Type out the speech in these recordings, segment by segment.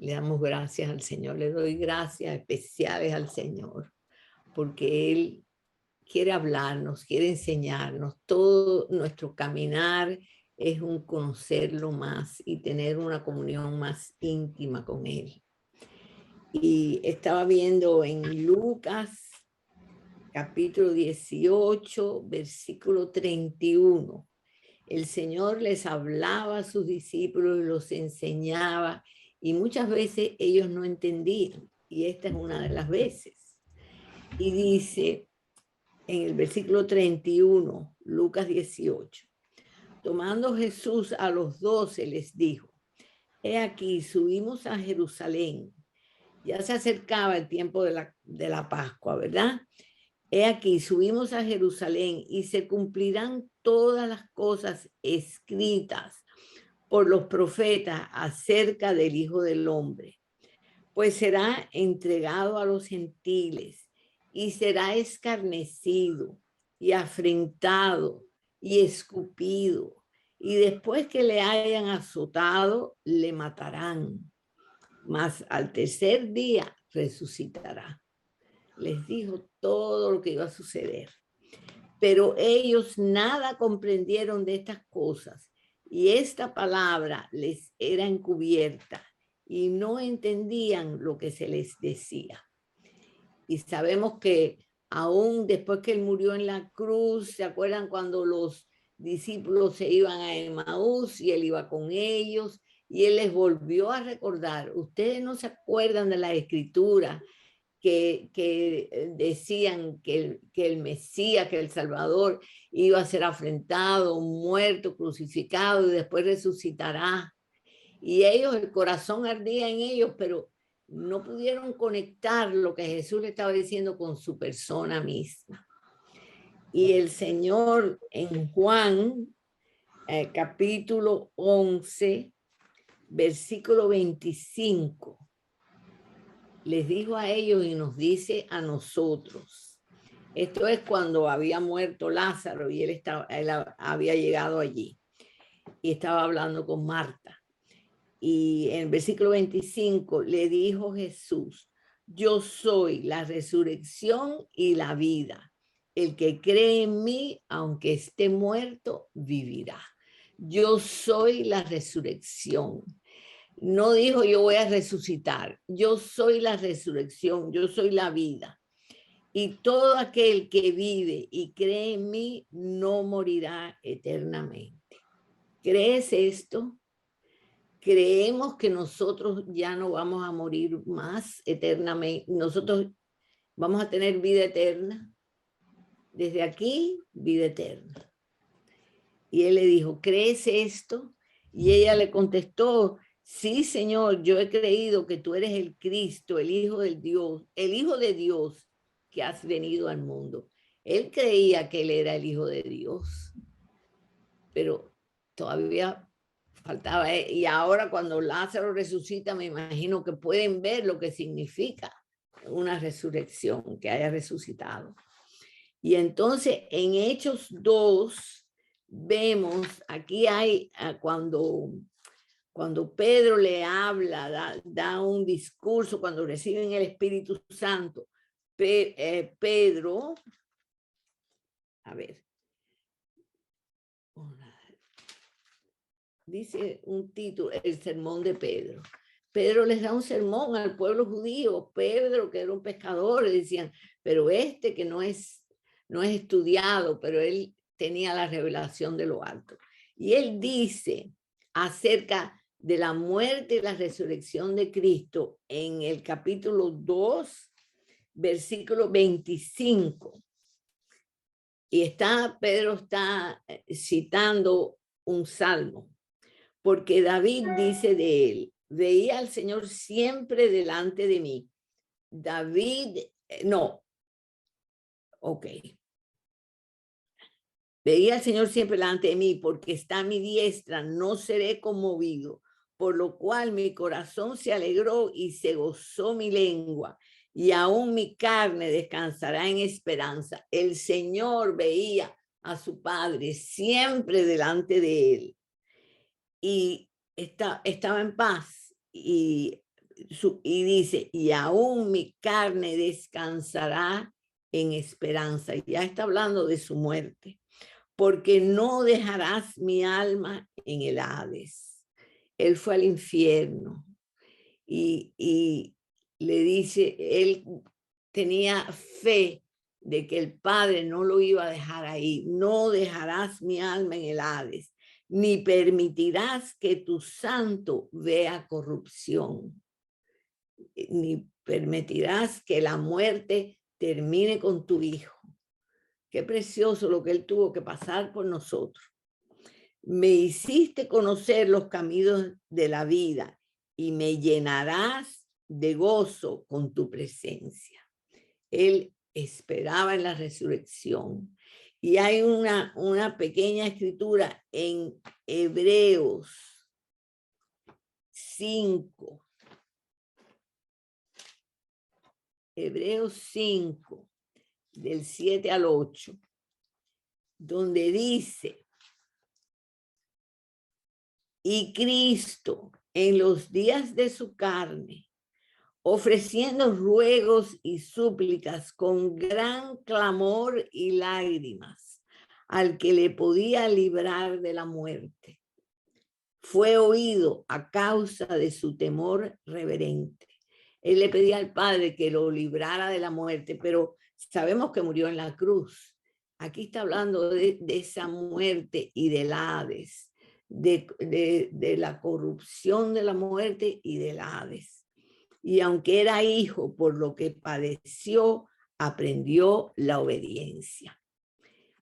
le damos gracias al Señor, le doy gracias especiales al Señor, porque Él quiere hablarnos, quiere enseñarnos. Todo nuestro caminar es un conocerlo más y tener una comunión más íntima con Él. Y estaba viendo en Lucas, capítulo 18, versículo 31. El Señor les hablaba a sus discípulos y los enseñaba, y muchas veces ellos no entendían, y esta es una de las veces. Y dice en el versículo 31, Lucas 18, tomando Jesús a los 12 les dijo, he aquí, subimos a Jerusalén. Ya se acercaba el tiempo de la Pascua, ¿verdad? He aquí, subimos a Jerusalén y se cumplirán todas las cosas escritas por los profetas acerca del Hijo del Hombre. Pues será entregado a los gentiles y será escarnecido y afrentado y escupido. Y después que le hayan azotado, le matarán. Mas al tercer día resucitará. Les dijo todo lo que iba a suceder. Pero ellos nada comprendieron de estas cosas y esta palabra les era encubierta y no entendían lo que se les decía. Y sabemos que aún después que él murió en la cruz, ¿se acuerdan cuando los discípulos se iban a Emaús y él iba con ellos? Y él les volvió a recordar, ustedes no se acuerdan de la escritura que decían que el Mesías, que el Salvador iba a ser afrentado, muerto, crucificado y después resucitará. Y ellos, el corazón ardía en ellos, pero no pudieron conectar lo que Jesús le estaba diciendo con su persona misma. Y el Señor en Juan, capítulo 11, versículo 25, les dijo a ellos y nos dice a nosotros. Esto es cuando había muerto Lázaro y él había llegado allí y estaba hablando con Marta. Y en el versículo 25 le dijo Jesús, yo soy la resurrección y la vida. El que cree en mí, aunque esté muerto, vivirá. Yo soy la resurrección. No dijo yo voy a resucitar. Yo soy la resurrección, yo soy la vida. Y todo aquel que vive y cree en mí no morirá eternamente. ¿Crees esto? Creemos que nosotros ya no vamos a morir más eternamente. Nosotros vamos a tener vida eterna. Desde aquí, vida eterna. Y él le dijo, ¿crees esto? Y ella le contestó, sí, Señor, yo he creído que tú eres el Cristo, el Hijo de Dios que has venido al mundo. Él creía que él era el Hijo de Dios, pero todavía faltaba. Y ahora cuando Lázaro resucita, me imagino que pueden ver lo que significa una resurrección, que haya resucitado. Y entonces en Hechos 2 vemos, aquí hay cuando Pedro le habla, da un discurso, cuando reciben el Espíritu Santo, Pedro, a ver, dice un título, el sermón de Pedro. Pedro les da un sermón al pueblo judío. Pedro, que era un pescador, le decían, pero que no es estudiado, pero él tenía la revelación de lo alto. Y él dice acerca de la muerte y la resurrección de Cristo en el capítulo 2, versículo 25. Y Pedro está citando un salmo, porque David dice de él, veía al Señor siempre delante de mí. David, no, ok. Veía al Señor siempre delante de mí, porque está a mi diestra, no seré conmovido, por lo cual mi corazón se alegró y se gozó mi lengua, y aún mi carne descansará en esperanza. El Señor veía a su Padre siempre delante de él, y estaba en paz, y y dice, y aún mi carne descansará en esperanza. Y ya está hablando de su muerte. Porque no dejarás mi alma en el Hades. Él fue al infierno y le dice, él tenía fe de que el Padre no lo iba a dejar ahí. No dejarás mi alma en el Hades, ni permitirás que tu santo vea corrupción, ni permitirás que la muerte termine con tu hijo. Qué precioso lo que él tuvo que pasar por nosotros. Me hiciste conocer los caminos de la vida y me llenarás de gozo con tu presencia. Él esperaba en la resurrección. Y hay una pequeña escritura en Hebreos 5. Hebreos 5, del 7 al 8, donde dice, y Cristo en los días de su carne, ofreciendo ruegos y súplicas con gran clamor y lágrimas al que le podía librar de la muerte, fue oído a causa de su temor reverente. Él le pedía al Padre que lo librara de la muerte, pero sabemos que murió en la cruz. Aquí está hablando de esa muerte y del Hades, de la corrupción de la muerte y del Hades. Y aunque era hijo, por lo que padeció, aprendió la obediencia.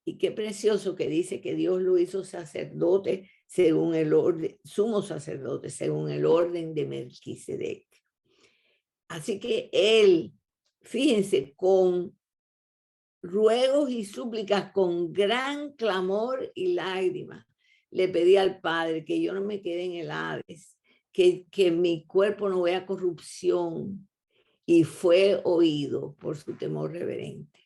Y qué precioso que dice que Dios lo hizo sacerdote según el orden, sumo sacerdote según el orden de Melquisedec. Así que él, fíjense, con ruegos y súplicas, con gran clamor y lágrimas, le pedí al Padre que yo no me quede en el Hades, que mi cuerpo no vea corrupción, y fue oído por su temor reverente.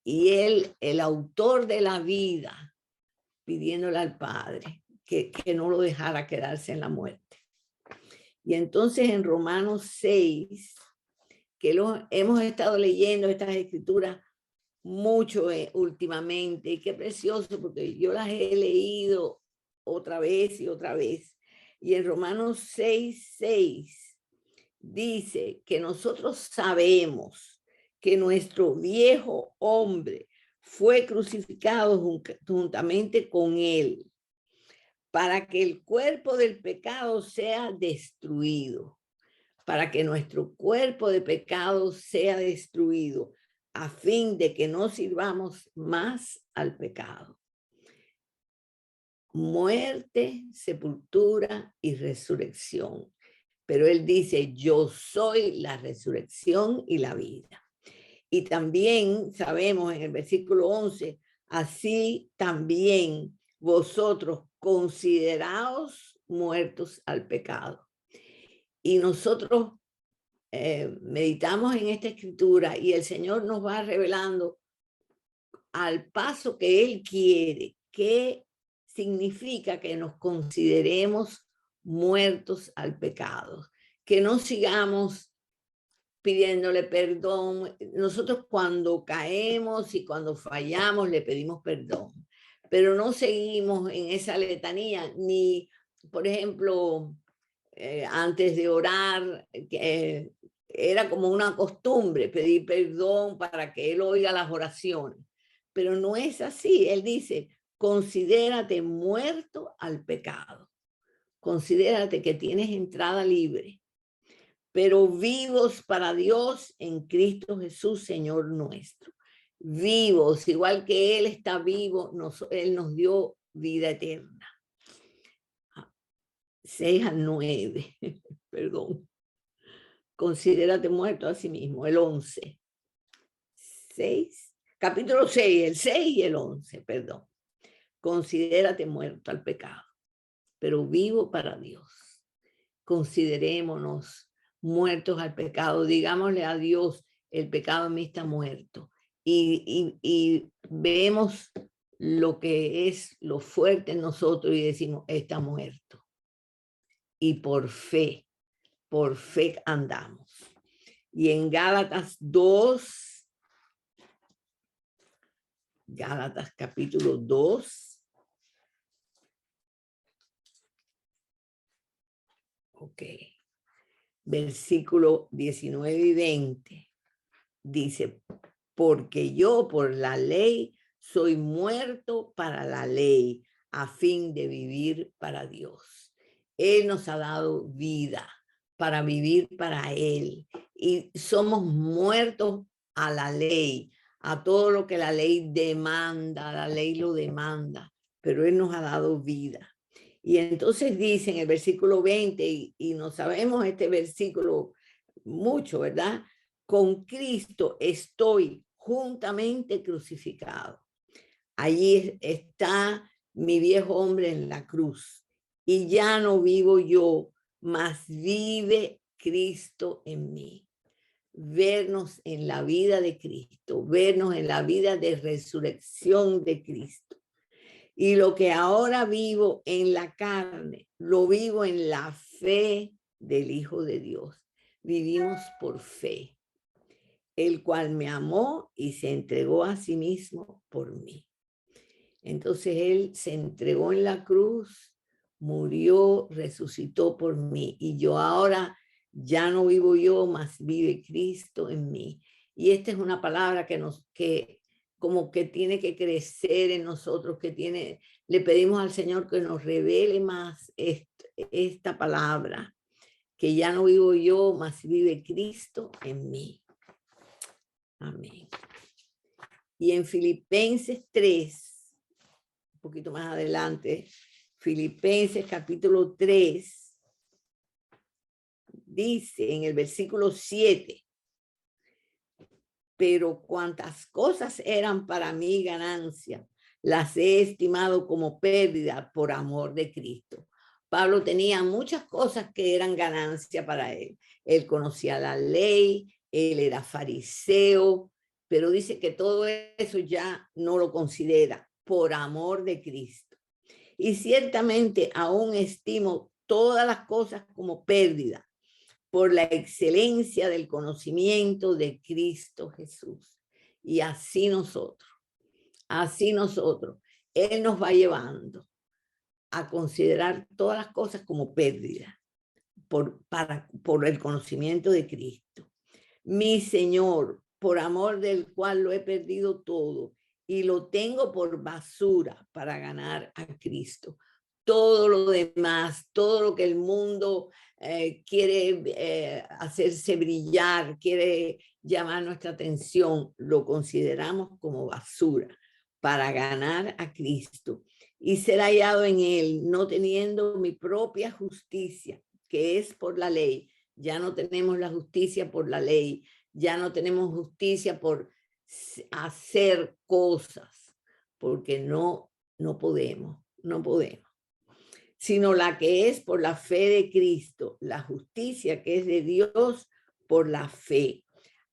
Y él, el autor de la vida, pidiéndole al Padre que no lo dejara quedarse en la muerte. Y entonces en Romanos 6, que hemos estado leyendo estas escrituras mucho últimamente, y qué precioso, porque yo las he leído otra vez y otra vez. Y en Romanos 6:6 dice que nosotros sabemos que nuestro viejo hombre fue crucificado juntamente con él, para que el cuerpo del pecado sea destruido, para que nuestro cuerpo de pecado sea destruido, a fin de que no sirvamos más al pecado. Muerte, sepultura y resurrección. Pero él dice, yo soy la resurrección y la vida. Y también sabemos en el versículo 11, así también vosotros consideraos muertos al pecado. Y nosotros meditamos en esta escritura y el Señor nos va revelando al paso que Él quiere, qué significa que nos consideremos muertos al pecado, que no sigamos pidiéndole perdón. Nosotros cuando caemos y cuando fallamos le pedimos perdón, pero no seguimos en esa letanía, ni, por ejemplo, antes de orar, era como una costumbre pedir perdón para que Él oiga las oraciones, pero no es así. Él dice, considérate muerto al pecado, considérate que tienes entrada libre, pero vivos para Dios en Cristo Jesús, Señor nuestro. Vivos, igual que Él está vivo, Él nos dio vida eterna. 6-9, perdón. Considérate muerto a sí mismo, el 11. 6, capítulo 6, el 6 y el 11, perdón. Considérate muerto al pecado, pero vivo para Dios. Considerémonos muertos al pecado, digámosle a Dios, el pecado en mí está muerto. Y vemos lo que es lo fuerte en nosotros y decimos, está muerto. Y por fe por fe andamos. Y en Gálatas 2, Gálatas capítulo 2, versículo 19 y 20, dice, porque yo por la ley soy muerto para la ley, a fin de vivir para Dios. Él nos ha dado vida para vivir para Él. Y somos muertos a la ley, a todo lo que la ley demanda, la ley lo demanda, pero Él nos ha dado vida. Y entonces dice en el versículo 20, y no sabemos este versículo mucho, ¿verdad? Con Cristo estoy juntamente crucificado. Allí está mi viejo hombre en la cruz. Y ya no vivo yo, mas vive Cristo en mí. Vernos en la vida de Cristo, vernos en la vida de resurrección de Cristo. Y lo que ahora vivo en la carne, lo vivo en la fe del Hijo de Dios. Vivimos por fe, el cual me amó y se entregó a sí mismo por mí. Entonces Él se entregó en la cruz, murió, resucitó por mí. Y yo ahora ya no vivo yo, mas vive Cristo en mí. Y esta es una palabra que como que tiene que crecer en nosotros, le pedimos al Señor que nos revele más esta palabra, que ya no vivo yo, mas vive Cristo en mí. Amén. Y en Filipenses 3, un poquito más adelante, Filipenses capítulo 3, dice en el versículo 7, pero cuantas cosas eran para mí ganancia, las he estimado como pérdida por amor de Cristo. Pablo tenía muchas cosas que eran ganancia para él. Él conocía la ley, él era fariseo, pero dice que todo eso ya no lo considera por amor de Cristo. Y ciertamente aún estimo todas las cosas como pérdida por la excelencia del conocimiento de Cristo Jesús. Y así nosotros, Él nos va llevando a considerar todas las cosas como pérdida por el conocimiento de Cristo. Mi Señor, por amor del cual lo he perdido todo y lo tengo por basura para ganar a Cristo. Todo lo demás, todo lo que el mundo quiere hacerse brillar, quiere llamar nuestra atención, lo consideramos como basura para ganar a Cristo y ser hallado en Él, no teniendo mi propia justicia, que es por la ley. Ya no tenemos la justicia por la ley, ya no tenemos justicia por hacer cosas, porque no podemos, sino la que es por la fe de Cristo, la justicia que es de Dios por la fe,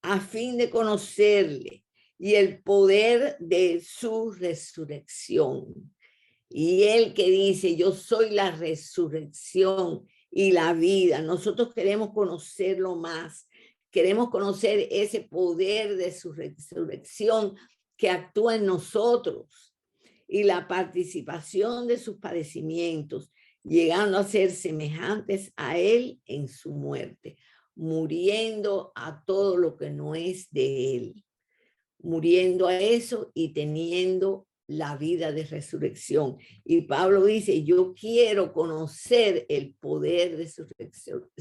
a fin de conocerle y el poder de su resurrección. Y él que dice, yo soy la resurrección y la vida. Nosotros queremos conocerlo más. Queremos conocer ese poder de su resurrección que actúa en nosotros y la participación de sus padecimientos, llegando a ser semejantes a él en su muerte, muriendo a todo lo que no es de él, muriendo a eso y teniendo la vida de resurrección. Y Pablo dice, yo quiero conocer el poder de su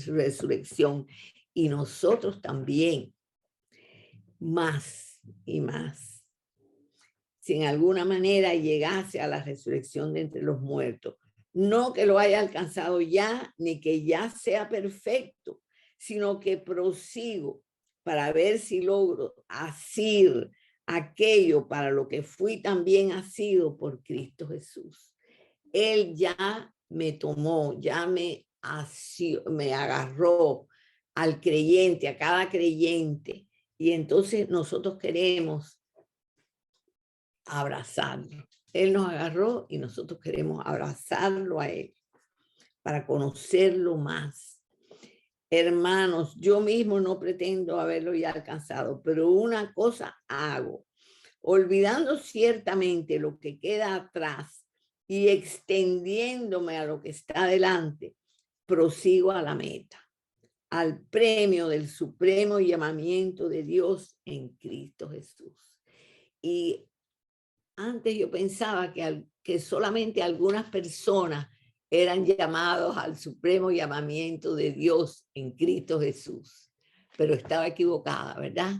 resurrección y nosotros también, más y más. Si en alguna manera llegase a la resurrección de entre los muertos, no que lo haya alcanzado ya, ni que ya sea perfecto, sino que prosigo para ver si logro asir aquello para lo que fui también asido por Cristo Jesús. Él ya me tomó, ya me agarró al creyente, a cada creyente, y entonces nosotros queremos abrazarlo. Él nos agarró y nosotros queremos abrazarlo a él para conocerlo más. Hermanos, yo mismo no pretendo haberlo ya alcanzado, pero una cosa hago, olvidando ciertamente lo que queda atrás y extendiéndome a lo que está delante, prosigo a la meta, al premio del supremo llamamiento de Dios en Cristo Jesús. Y antes yo pensaba que solamente algunas personas eran llamados al supremo llamamiento de Dios en Cristo Jesús, pero estaba equivocada, ¿verdad?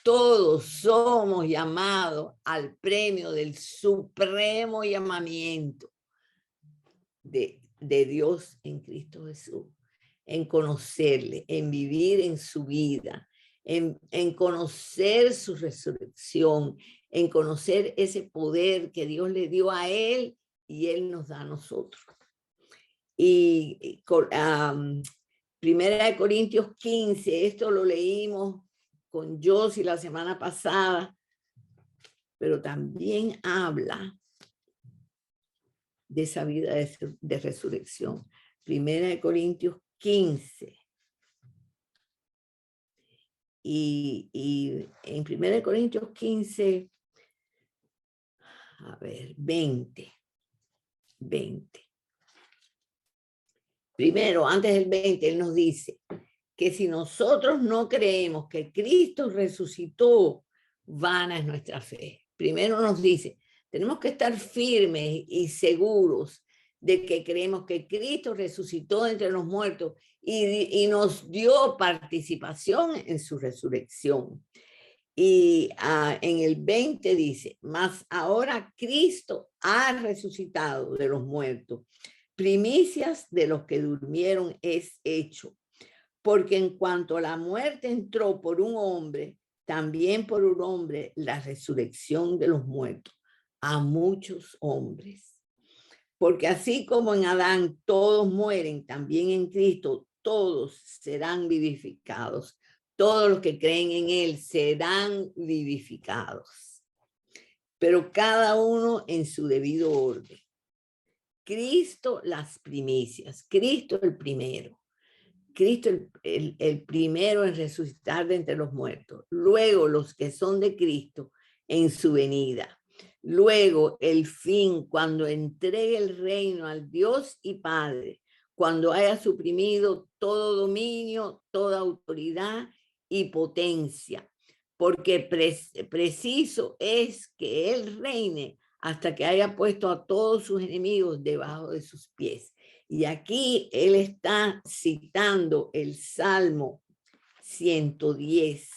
Todos somos llamados al premio del supremo llamamiento de Dios en Cristo Jesús, en conocerle, en vivir en su vida, en conocer su resurrección, en conocer ese poder que Dios le dio a él y él nos da a nosotros. Y Primera de Corintios 15, esto lo leímos con Josie la semana pasada, pero también habla de esa vida de resurrección. Primera de Corintios 15. Y en Primera de Corintios 15, a ver, 20. Primero, antes del 20, él nos dice que si nosotros no creemos que Cristo resucitó, vana es nuestra fe. Primero nos dice, tenemos que estar firmes y seguros de que creemos que Cristo resucitó entre los muertos y nos dio participación en su resurrección. Y en el 20 dice, mas ahora Cristo ha resucitado de los muertos. Primicias de los que durmieron es hecho. Porque en cuanto la muerte entró por un hombre, también por un hombre la resurrección de los muertos a muchos hombres. Porque así como en Adán todos mueren, también en Cristo todos serán vivificados. Todos los que creen en él serán vivificados. Pero cada uno en su debido orden. Cristo las primicias, Cristo el primero. Cristo el primero en resucitar de entre los muertos. Luego los que son de Cristo en su venida. Luego el fin, cuando entregue el reino al Dios y Padre, cuando haya suprimido todo dominio, toda autoridad y potencia. Porque preciso es que Él reine hasta que haya puesto a todos sus enemigos debajo de sus pies. Y aquí él está citando el Salmo 110.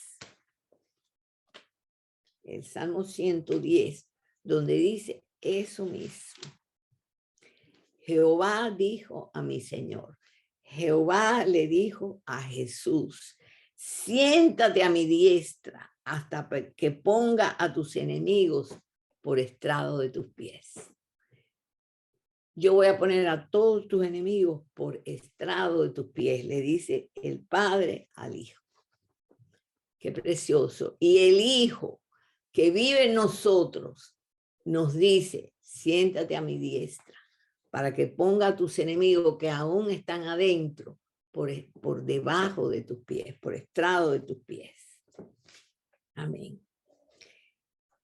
El Salmo 110, donde dice eso mismo. Jehová dijo a mi Señor. Jehová le dijo a Jesús, siéntate a mi diestra hasta que ponga a tus enemigos por estrado de tus pies. Yo voy a poner a todos tus enemigos por estrado de tus pies, le dice el Padre al Hijo. Qué precioso. Y el Hijo que vive en nosotros nos dice, siéntate a mi diestra para que ponga a tus enemigos que aún están adentro por debajo de tus pies, por estrado de tus pies. Amén.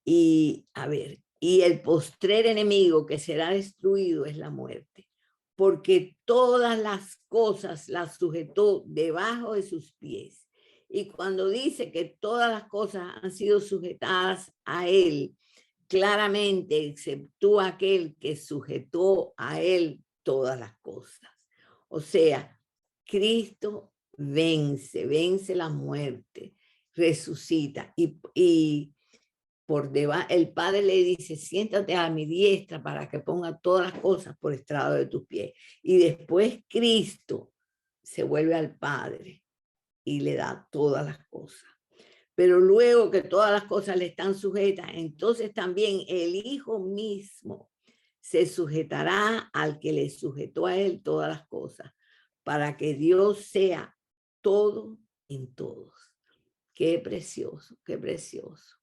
Y a ver, y el postrer enemigo que será destruido es la muerte, porque todas las cosas las sujetó debajo de sus pies. Y cuando dice que todas las cosas han sido sujetadas a él, claramente exceptúa aquel que sujetó a él todas las cosas. O sea, Cristo vence la muerte, resucita y por debajo, el Padre le dice, siéntate a mi diestra para que ponga todas las cosas por estrado de tus pies. Y después Cristo se vuelve al Padre y le da todas las cosas. Pero luego que todas las cosas le están sujetas, entonces también el Hijo mismo se sujetará al que le sujetó a él todas las cosas, para que Dios sea todo en todos. Qué precioso, qué precioso.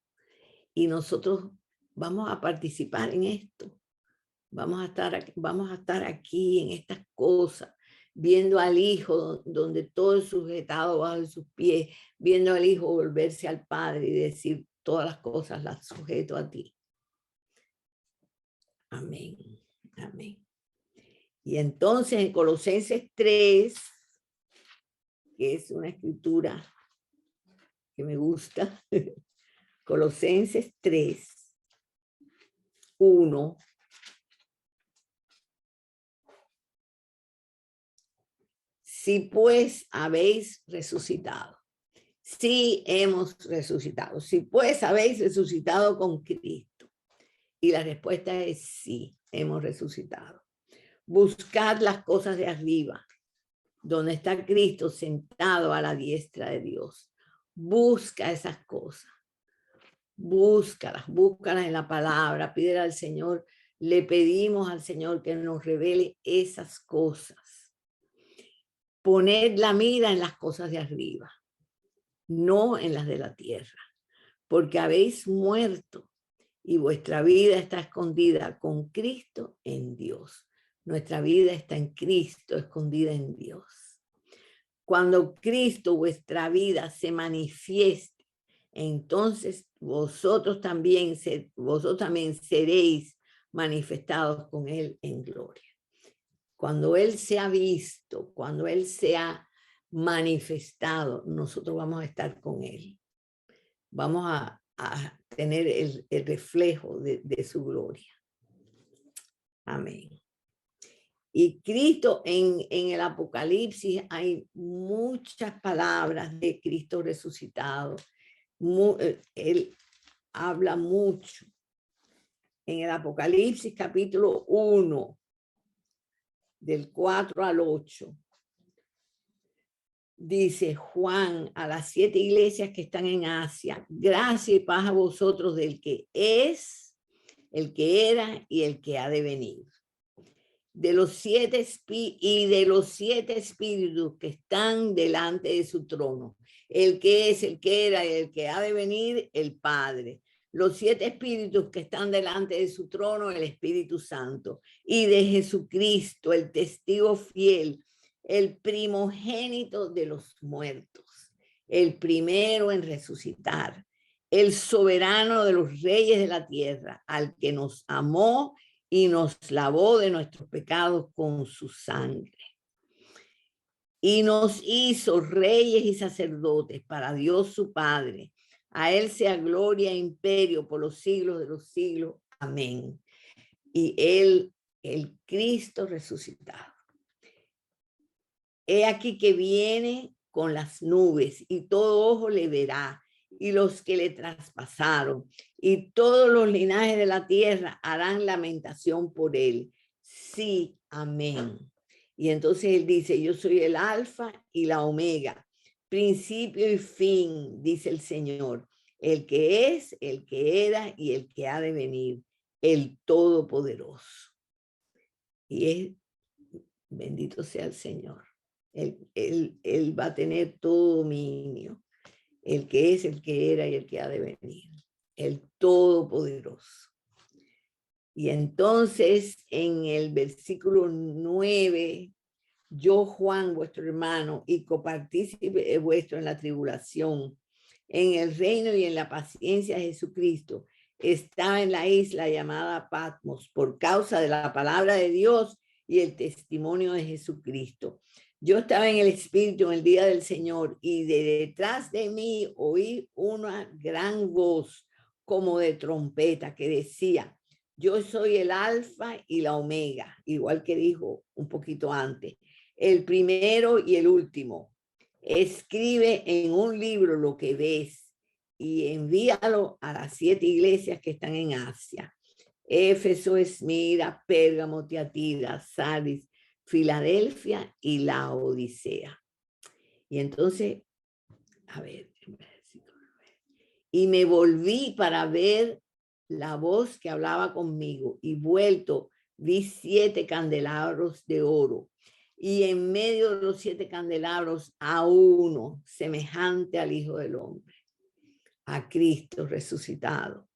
Y nosotros vamos a participar en esto. Vamos a estar aquí en estas cosas viendo al Hijo donde todo es sujetado bajo sus pies, viendo al Hijo volverse al Padre y decir, todas las cosas las sujeto a ti. Amén, amén. Y entonces en Colosenses 3, que es una escritura que me gusta, Colosenses 3, 1. Si pues habéis resucitado, si hemos resucitado, si pues habéis resucitado con Cristo. Y la respuesta es sí, hemos resucitado. Buscad las cosas de arriba, donde está Cristo sentado a la diestra de Dios. Busca esas cosas. Búscalas en la palabra. Pídele al Señor, le pedimos al Señor que nos revele esas cosas. Poned la mira en las cosas de arriba, no en las de la tierra, porque habéis muerto y vuestra vida está escondida con Cristo en Dios. Nuestra vida está en Cristo, escondida en Dios. Cuando Cristo, vuestra vida, se manifieste, entonces vosotros también seréis manifestados con Él en gloria. Cuando Él sea visto, cuando Él sea manifestado, nosotros vamos a estar con Él. Vamos a tener el reflejo de su gloria. Amén. Y Cristo en el Apocalipsis hay muchas palabras de Cristo resucitado. Él habla mucho. En el Apocalipsis capítulo 1, del 4 al 8, dice Juan a las 7 iglesias que están en Asia: gracia y paz a vosotros del que es, el que era y el que ha de venir. De los 7 espíritus que están delante de su trono, el que es, el que era y el que ha de venir, el Padre. Los 7 espíritus que están delante de su trono, el Espíritu Santo. Y de Jesucristo, el testigo fiel, el primogénito de los muertos, el primero en resucitar, el soberano de los reyes de la tierra, al que nos amó y nos lavó de nuestros pecados con su sangre. Y nos hizo reyes y sacerdotes para Dios su Padre. A Él sea gloria e imperio por los siglos de los siglos. Amén. Y Él, el Cristo resucitado. He aquí que viene con las nubes y todo ojo le verá, y los que le traspasaron, y todos los linajes de la tierra harán lamentación por él. Sí, amén. Y entonces él dice: yo soy el alfa y la omega, principio y fin, dice el Señor, el que es, el que era y el que ha de venir, el Todopoderoso. Y es, bendito sea el Señor. Él va a tener todo dominio, el que es, el que era y el que ha de venir, el Todopoderoso. Y entonces en el versículo 9, yo, Juan, vuestro hermano y copartícipe vuestro en la tribulación, en el reino y en la paciencia de Jesucristo, estaba en la isla llamada Patmos por causa de la palabra de Dios y el testimonio de Jesucristo. Yo estaba en el Espíritu en el día del Señor, y de detrás de mí oí una gran voz como de trompeta que decía: yo soy el alfa y la omega, igual que dijo un poquito antes, el primero y el último. Escribe en un libro lo que ves y envíalo a las 7 iglesias que están en Asia: Éfeso, Esmirna, Pérgamo, Tiatira, Sardis, Filadelfia y la Odisea. Y entonces, a ver, y me volví para ver la voz que hablaba conmigo, y vuelto vi 7 candelabros de oro, y en medio de los 7 candelabros a uno semejante al Hijo del Hombre, a Cristo resucitado,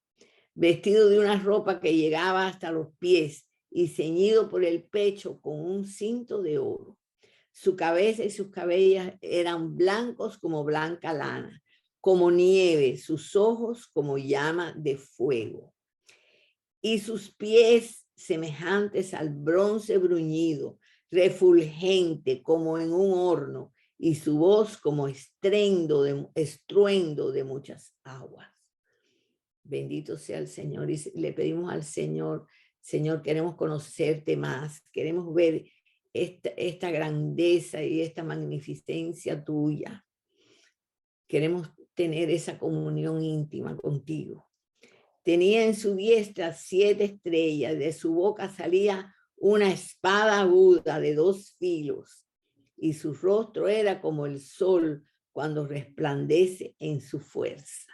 vestido de una ropa que llegaba hasta los pies y ceñido por el pecho con un cinto de oro. Su cabeza y sus cabellos eran blancos como blanca lana, como nieve, sus ojos como llama de fuego, y sus pies semejantes al bronce bruñido, refulgente como en un horno, y su voz como estruendo de muchas aguas. Bendito sea el Señor. Y le pedimos al Señor, Señor, queremos conocerte más, queremos ver esta grandeza y esta magnificencia tuya. Queremos tener esa comunión íntima contigo. Tenía en su diestra 7 estrellas, de su boca salía una espada aguda de 2 filos, y su rostro era como el sol cuando resplandece en su fuerza.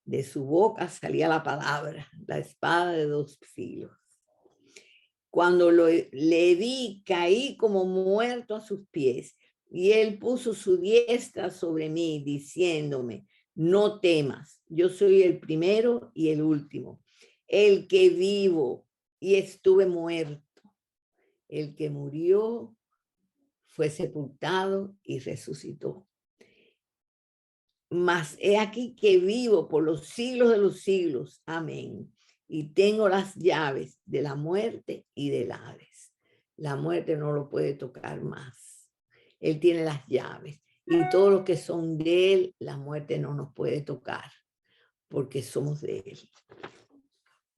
De su boca salía la palabra, la espada de 2 filos. Cuando le vi, caí como muerto a sus pies, y él puso su diestra sobre mí, diciéndome: no temas, yo soy el primero y el último, el que vivo y estuve muerto, el que murió, fue sepultado y resucitó. Mas he aquí que vivo por los siglos de los siglos. Amén. Y tengo las llaves de la muerte y del Hades. La muerte no lo puede tocar más. Él tiene las llaves. Y todos los que son de él, la muerte no nos puede tocar, porque somos de él.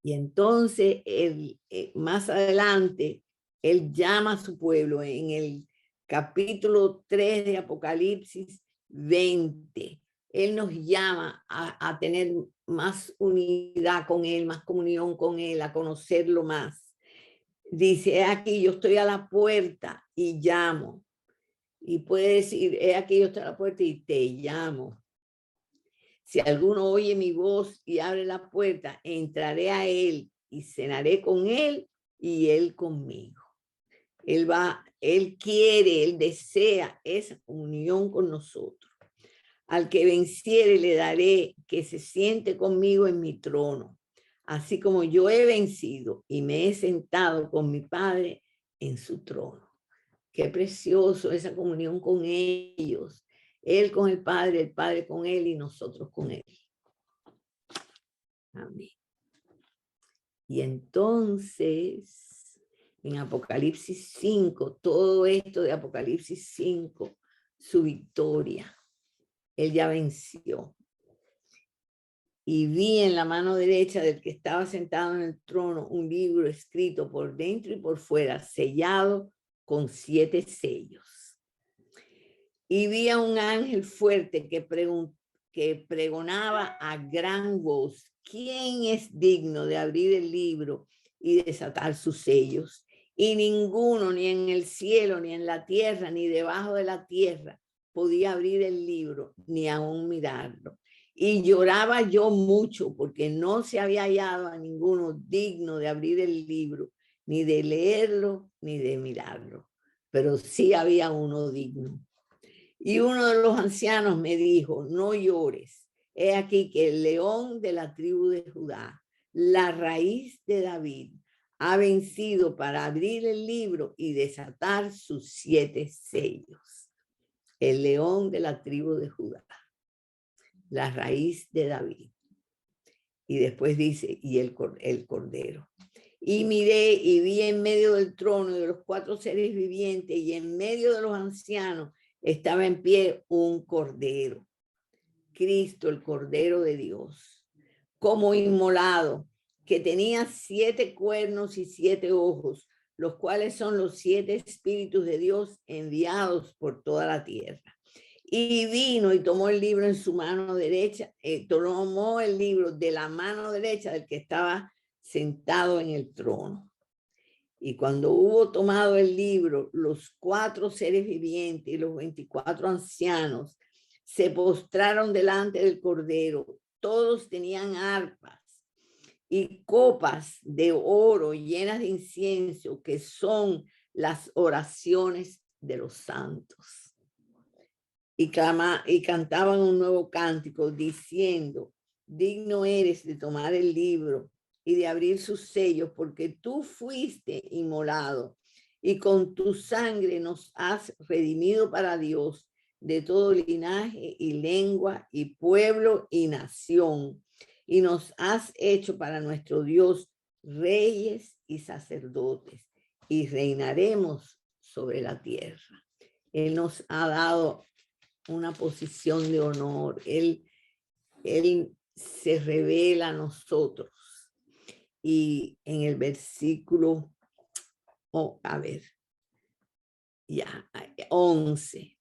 Y entonces, más adelante, él llama a su pueblo en el capítulo 3 de Apocalipsis 20. Él nos llama a tener más unidad con él, más comunión con él, a conocerlo más. Dice: he aquí, yo estoy a la puerta y llamo. Y puede decir: he aquí, yo estoy a la puerta y te llamo. Si alguno oye mi voz y abre la puerta, entraré a él y cenaré con él y él conmigo. Él quiere, él desea esa unión con nosotros. Al que venciere le daré que se siente conmigo en mi trono, así como yo he vencido y me he sentado con mi Padre en su trono. Qué precioso esa comunión con ellos. Él con el Padre con él y nosotros con él. Amén. Y entonces, en Apocalipsis 5, todo esto de Apocalipsis 5, su victoria. Él ya venció. Y vi en la mano derecha del que estaba sentado en el trono un libro escrito por dentro y por fuera, sellado con 7 sellos. Y vi a un ángel fuerte que pregonaba a gran voz: ¿quién es digno de abrir el libro y desatar sus sellos? Y ninguno, ni en el cielo, ni en la tierra, ni debajo de la tierra, podía abrir el libro, ni aún mirarlo. Y lloraba yo mucho, porque no se había hallado a ninguno digno de abrir el libro, ni de leerlo, ni de mirarlo. Pero sí había uno digno. Y uno de los ancianos me dijo: no llores. He aquí que el león de la tribu de Judá, la raíz de David, ha vencido para abrir el libro y desatar sus 7 sellos. El león de la tribu de Judá, la raíz de David. Y después dice: y el cordero. Y miré y vi en medio del trono de los 4 seres vivientes y en medio de los ancianos estaba en pie un cordero, Cristo, el Cordero de Dios, como inmolado, que tenía 7 cuernos y 7 ojos, los cuales son los 7 espíritus de Dios enviados por toda la tierra. Y vino y tomó el libro en su mano derecha, tomó el libro de la mano derecha del que estaba sentado en el trono. Y cuando hubo tomado el libro, los 4 seres vivientes y los 24 ancianos se postraron delante del Cordero. Todos tenían arpas y copas de oro llenas de incienso, que son las oraciones de los santos. Y cantaban un nuevo cántico diciendo: digno eres de tomar el libro y de abrir sus sellos, porque tú fuiste inmolado y con tu sangre nos has redimido para Dios de todo linaje y lengua y pueblo y nación, y nos has hecho para nuestro Dios reyes y sacerdotes, y reinaremos sobre la tierra. Él nos ha dado una posición de honor. Él se revela a nosotros. Y en el versículo, a ver, ya, 11.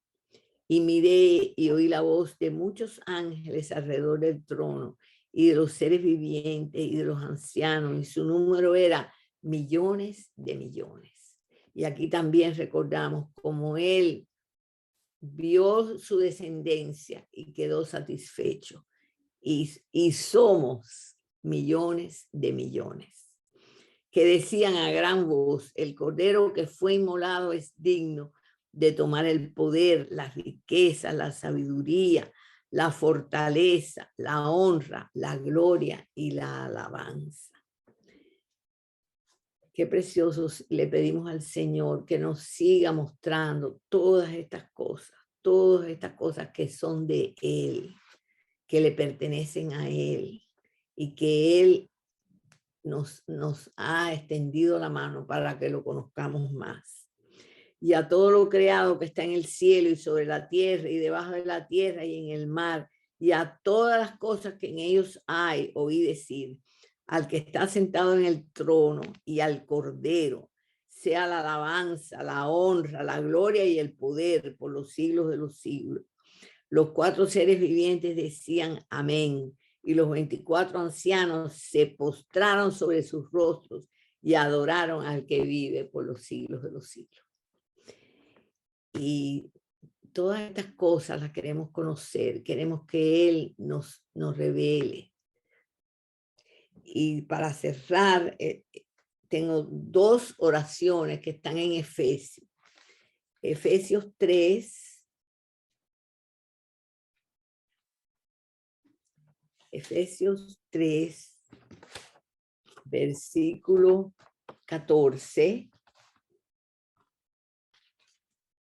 Y miré y oí la voz de muchos ángeles alrededor del trono y de los seres vivientes y de los ancianos, y su número era millones de millones. Y aquí también recordamos cómo él vio su descendencia y quedó satisfecho. Y somos millones de millones, que decían a gran voz: el cordero que fue inmolado es digno de tomar el poder, la riqueza, la sabiduría, la fortaleza, la honra, la gloria y la alabanza. Qué preciosos. Le pedimos al Señor que nos siga mostrando todas estas cosas que son de Él, que le pertenecen a Él, y que Él nos ha extendido la mano para que lo conozcamos más. Y a todo lo creado que está en el cielo y sobre la tierra y debajo de la tierra y en el mar, y a todas las cosas que en ellos hay, oí decir: al que está sentado en el trono y al Cordero, sea la alabanza, la honra, la gloria y el poder por los siglos de los siglos. Los 4 seres vivientes decían amén, y los 24 ancianos se postraron sobre sus rostros y adoraron al que vive por los siglos de los siglos. Y todas estas cosas las queremos conocer, queremos que Él nos revele. Y para cerrar, tengo 2 oraciones que están en Efesios. Efesios 3. Efesios 3, versículo 14.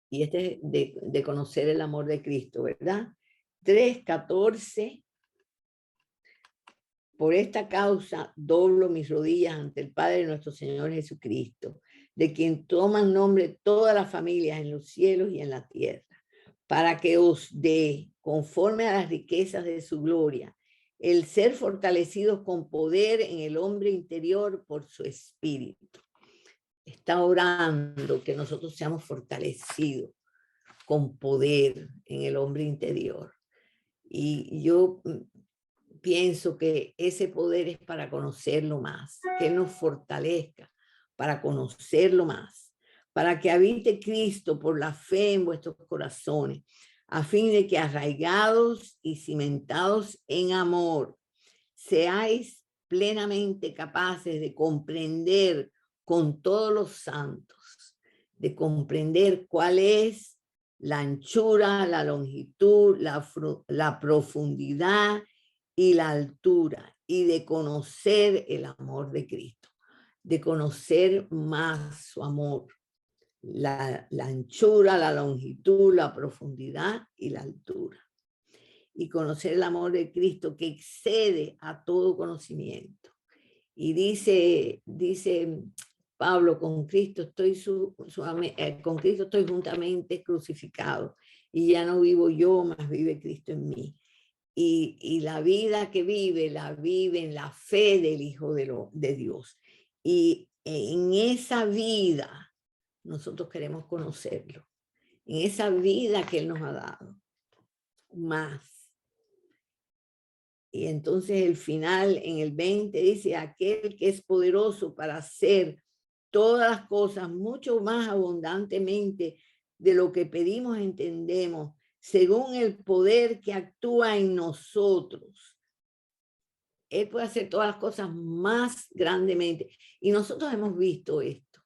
Y este es de conocer el amor de Cristo, ¿verdad? 3:14. Por esta causa doblo mis rodillas ante el Padre de nuestro Señor Jesucristo, de quien toman nombre todas las familias en los cielos y en la tierra, para que os dé, conforme a las riquezas de su gloria, el ser fortalecidos con poder en el hombre interior por su espíritu. Está orando que nosotros seamos fortalecidos con poder en el hombre interior. Y yo pienso que ese poder es para conocerlo más, que nos fortalezca para conocerlo más, para que habite Cristo por la fe en vuestros corazones, a fin de que arraigados y cimentados en amor, seáis plenamente capaces de comprender con todos los santos, de comprender cuál es la anchura, la longitud, la profundidad y la altura, y de conocer el amor de Cristo, de conocer más su amor, la anchura, la longitud, la profundidad y la altura. Y conocer el amor de Cristo que excede a todo conocimiento. Y dice Pablo: con Cristo estoy con Cristo estoy juntamente crucificado, y ya no vivo yo, mas vive Cristo en mí. Y la vida que vive, la vive en la fe del Hijo de Dios. Y en esa vida nosotros queremos conocerlo, en esa vida que Él nos ha dado, más. Y entonces el final, en el 20, dice: aquel que es poderoso para hacer todas las cosas mucho más abundantemente de lo que pedimos, entendemos, según el poder que actúa en nosotros. Él puede hacer todas las cosas más grandemente. Y nosotros hemos visto esto,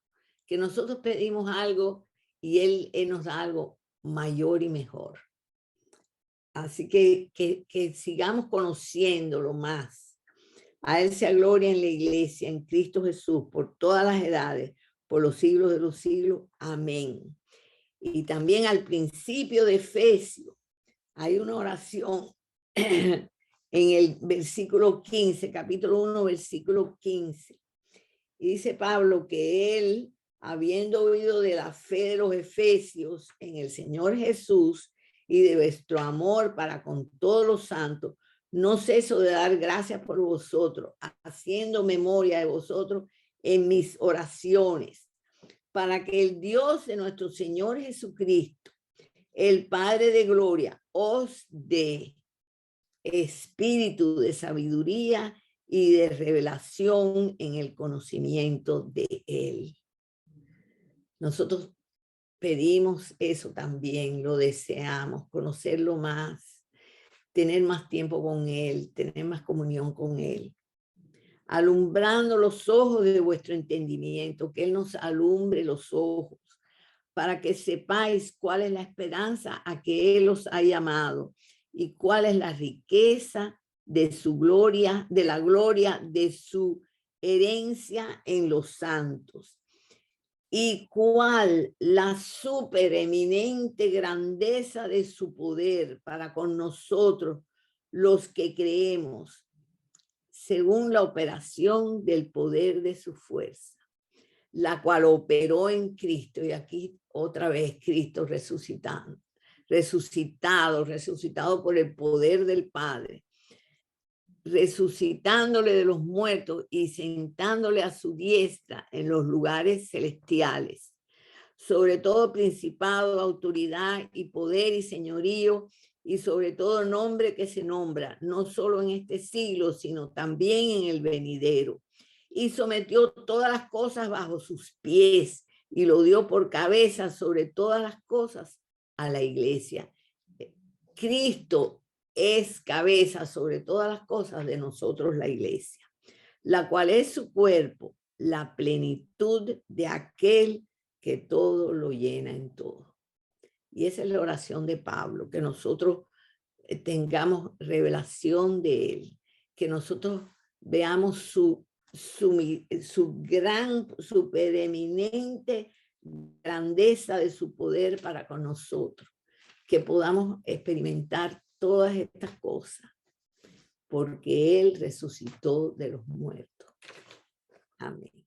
que nosotros pedimos algo y Él nos da algo mayor y mejor. Así que sigamos conociéndolo más. A Él sea gloria en la iglesia, en Cristo Jesús, por todas las edades, por los siglos de los siglos. Amén. Y también al principio de Efesios hay una oración en el versículo 15, capítulo 1, versículo 15. Y dice Pablo que él, habiendo oído de la fe de los efesios en el Señor Jesús y de vuestro amor para con todos los santos, no ceso de dar gracias por vosotros, haciendo memoria de vosotros en mis oraciones, para que el Dios de nuestro Señor Jesucristo, el Padre de gloria, os dé espíritu de sabiduría y de revelación en el conocimiento de Él. Nosotros pedimos eso también, lo deseamos, conocerlo más, tener más tiempo con Él, tener más comunión con Él. Alumbrando los ojos de vuestro entendimiento, que Él nos alumbre los ojos, para que sepáis cuál es la esperanza a que Él os ha llamado y cuál es la riqueza de su gloria, de la gloria de su herencia en los santos, y cuál la supereminente grandeza de su poder para con nosotros los que creemos, según la operación del poder de su fuerza, la cual operó en Cristo. Y aquí otra vez Cristo resucitado por el poder del Padre, resucitándole de los muertos y sentándole a su diestra en los lugares celestiales, sobre todo principado, autoridad y poder y señorío, y sobre todo nombre que se nombra, no solo en este siglo, sino también en el venidero. Y sometió todas las cosas bajo sus pies y lo dio por cabeza sobre todas las cosas a la iglesia. Cristo es cabeza sobre todas las cosas de nosotros, la iglesia, la cual es su cuerpo, la plenitud de aquel que todo lo llena en todo. Y esa es la oración de Pablo, que nosotros tengamos revelación de él, que nosotros veamos su gran, supereminente grandeza de su poder para con nosotros, que podamos experimentar todas estas cosas, porque Él resucitó de los muertos. Amén.